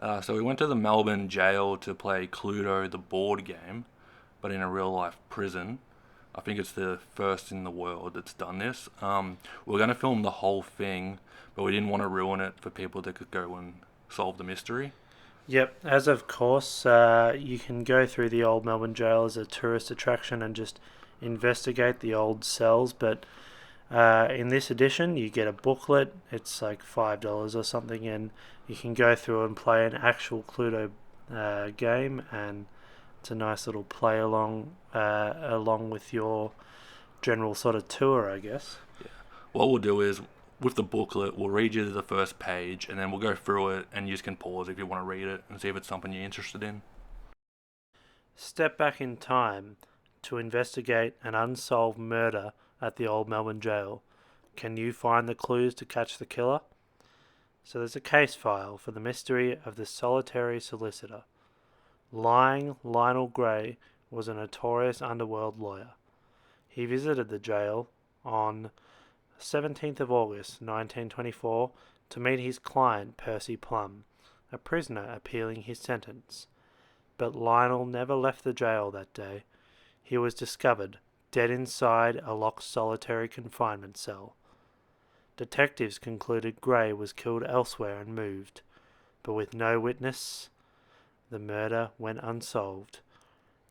So we went to the Melbourne Gaol to play Cluedo, the board game, but in a real life prison. I think it's the first in the world that's done this. We are going to film the whole thing, but we didn't want to ruin it for people that could go and solve the mystery. Yep, as of course, you can go through the old Melbourne Jail as a tourist attraction and just investigate the old cells. But in this edition, you get a booklet. It's like $5 or something, and you can go through and play an actual Cluedo game, and it's a nice little play along with your general sort of tour, I guess. Yeah. What we'll do is, with the booklet, we'll read you the first page, and then we'll go through it, and you can pause if you want to read it and see if it's something you're interested in. Step back in time to investigate an unsolved murder at the old Melbourne Jail. Can you find the clues to catch the killer? So there's a case file for the mystery of the solitary solicitor. Lying Lionel Grey was a notorious underworld lawyer. He visited the jail on 17th of August 1924 to meet his client Percy Plum, a prisoner appealing his sentence. But Lionel never left the jail that day. He was discovered dead inside a locked solitary confinement cell. Detectives concluded Grey was killed elsewhere and moved, but with no witness, the murder went unsolved.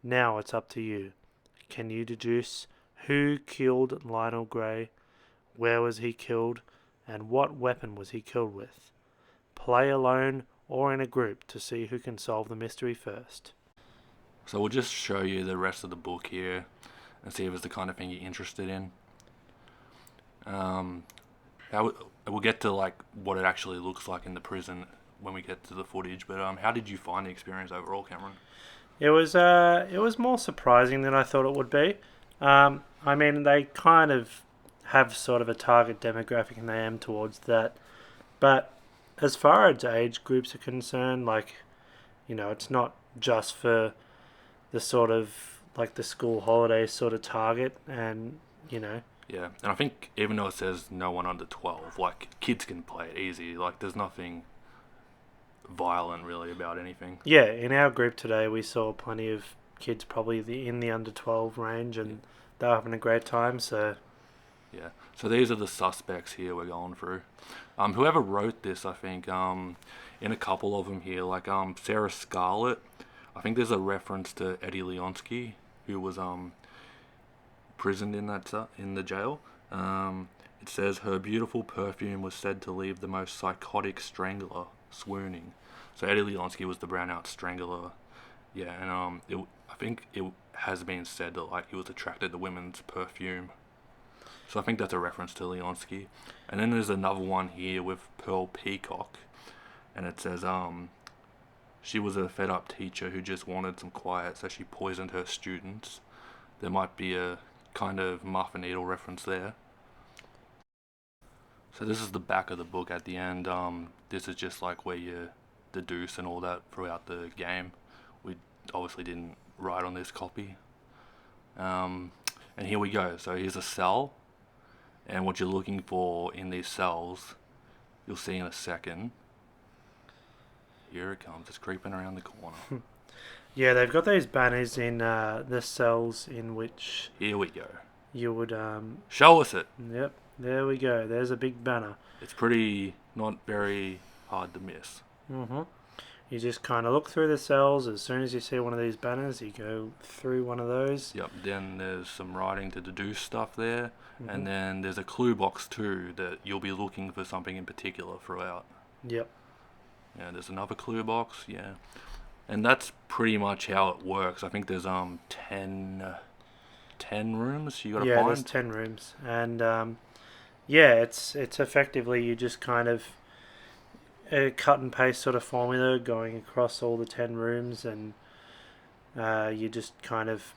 Now it's up to you. Can you deduce who killed Lionel Grey, where was he killed, and what weapon was he killed with? Play alone or in a group to see who can solve the mystery first. So we'll just show you the rest of the book here and see if it's the kind of thing you're interested in. Um, we'll get to like what it actually looks like in the prison when we get to the footage. But how did you find the experience overall, Cameron? It was more surprising than I thought it would be. I mean, they kind of have sort of a target demographic and they aim towards that. But as far as age groups are concerned, like, it's not just for the sort of like the school holidays sort of target, and Yeah, and I think even though it says no one under 12, like kids can play it easy. Like there's nothing violent really about anything. yeah, in our group today we saw plenty of kids probably in the under 12 range, Yeah. and they're having a great time. So Yeah. So these are the suspects here we're going through. Whoever wrote this, I think, in a couple of them here, like Sarah Scarlett. I think there's a reference to Eddie Leonsky, who was imprisoned in the jail. It says her beautiful perfume was said to leave the most psychotic strangler swooning. So Eddie Leonsky was the brownout strangler. Yeah, and I think it has been said that like he was attracted to women's perfume. So I think that's a reference to Leonsky. And then there's another one here with Pearl Peacock, and it says she was a fed up teacher who just wanted some quiet, so she poisoned her students. There might be a kind of Muff and Needle reference there. So this is the back of the book at the end. This is just like where you deduce and all that throughout the game. We obviously didn't write on this copy. And here we go. So here's a cell, and what you're looking for in these cells, you'll see in a second. Here it comes. It's creeping around the corner. yeah, they've got these banners in the cells in which Here we go. you would Show us it. yep, there we go. There's a big banner. It's pretty not very hard to miss. Mhm. You just kind of look through the cells. As soon as you see one of these banners, you go through one of those. Yep. Then there's some writing to deduce stuff there, Mhm. and then there's a clue box too that you'll be looking for something in particular throughout. Yep. Yeah. There's another clue box. Yeah. And that's pretty much how it works. I think there's 10 rooms you gotta Yeah, there's find. 10 rooms, and yeah, it's effectively you just kind of a cut and paste sort of formula going across all the 10 rooms, and you just kind of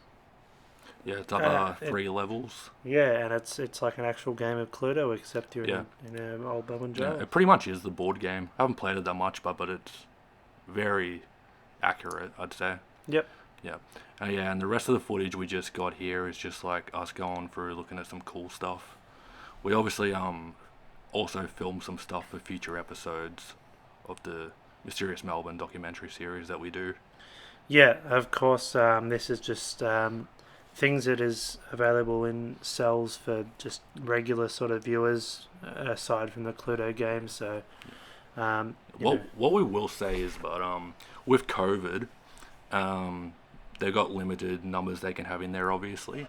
Yeah, it's up it, 3 levels. yeah, and it's like an actual game of Cluedo, except you're Yeah. in an old Melbourne Yeah, jail. it pretty much is the board game. I haven't played it that much, but it's very accurate, I'd say. Yep. Yeah. Yeah, and the rest of the footage we just got here is just like us going through looking at some cool stuff. We obviously also filmed some stuff for future episodes of the Mysterious Melbourne documentary series that we do. Yeah, of course. This is just things that is available in cells for just regular sort of viewers, aside from the Cluedo games. So, What we will say is, but with COVID, they got limited numbers they can have in there, obviously.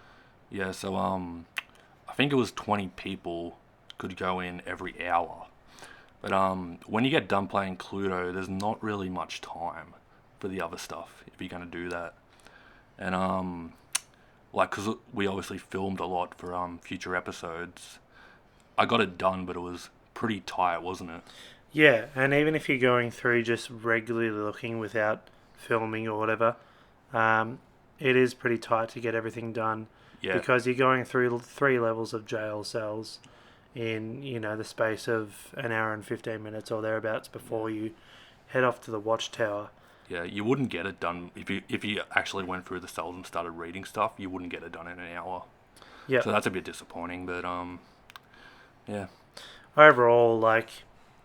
Yeah, so I think it was 20 people could go in every hour. But when you get done playing Cluedo, there's not really much time for the other stuff if you're gonna do that. And like, cause we obviously filmed a lot for future episodes. I got it done, but it was pretty tight, wasn't it? yeah, and even if you're going through just regularly looking without filming or whatever, it is pretty tight to get everything done Yeah, because you're going through 3 levels of jail cells in the space of an hour and 15 minutes or thereabouts before you head off to the watchtower. yeah. You wouldn't get it done if you actually went through the cells and started reading stuff. You wouldn't get it done in an hour. Yeah. So that's a bit disappointing, but yeah, Overall, like,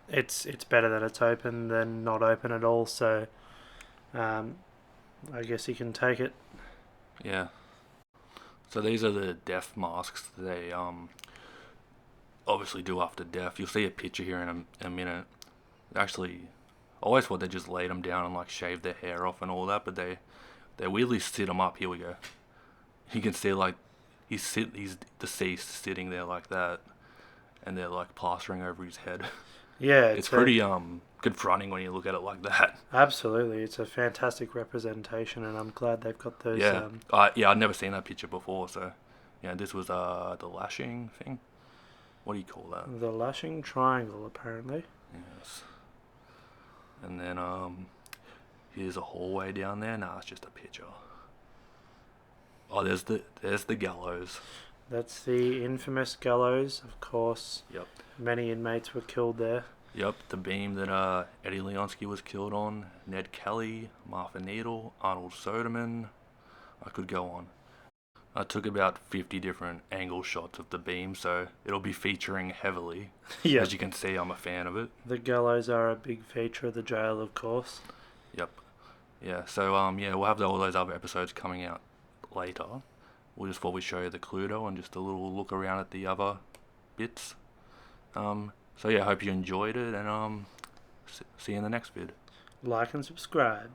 it's better that it's open than not open at all. So, I guess you can take it. yeah. So these are the death masks they obviously do after death. You'll see a picture here in a minute. Actually, I always thought they just laid them down and like shaved their hair off and all that, but they weirdly sit them up. Here we go. You can see like he's deceased sitting there like that, and they're like plastering over his head. Yeah, It's pretty confronting when you look at it like that. absolutely. It's a fantastic representation, and I'm glad they've got those. Yeah, yeah, I'd never seen that picture before, so yeah, this was the lashing thing. What do you call that? The lashing triangle, apparently. Yes. And then here's a hallway down there. Nah, it's just a picture. Oh, there's the gallows. That's the infamous Gallows, of course. Yep. Many inmates were killed there. Yep, the beam that Eddie Leonsky was killed on. Ned Kelly, Martha Needle, Arnold Soderman. I could go on. I took about 50 different angle shots of the beam, so it'll be featuring heavily. Yeah. As you can see, I'm a fan of it. The Gallows are a big feature of the jail, of course. Yep. Yeah, so yeah, we'll have all those other episodes coming out later. We'll just probably show you the Cluedo and just a little look around at the other bits. So yeah, I hope you enjoyed it, and see you in the next vid. Like and subscribe.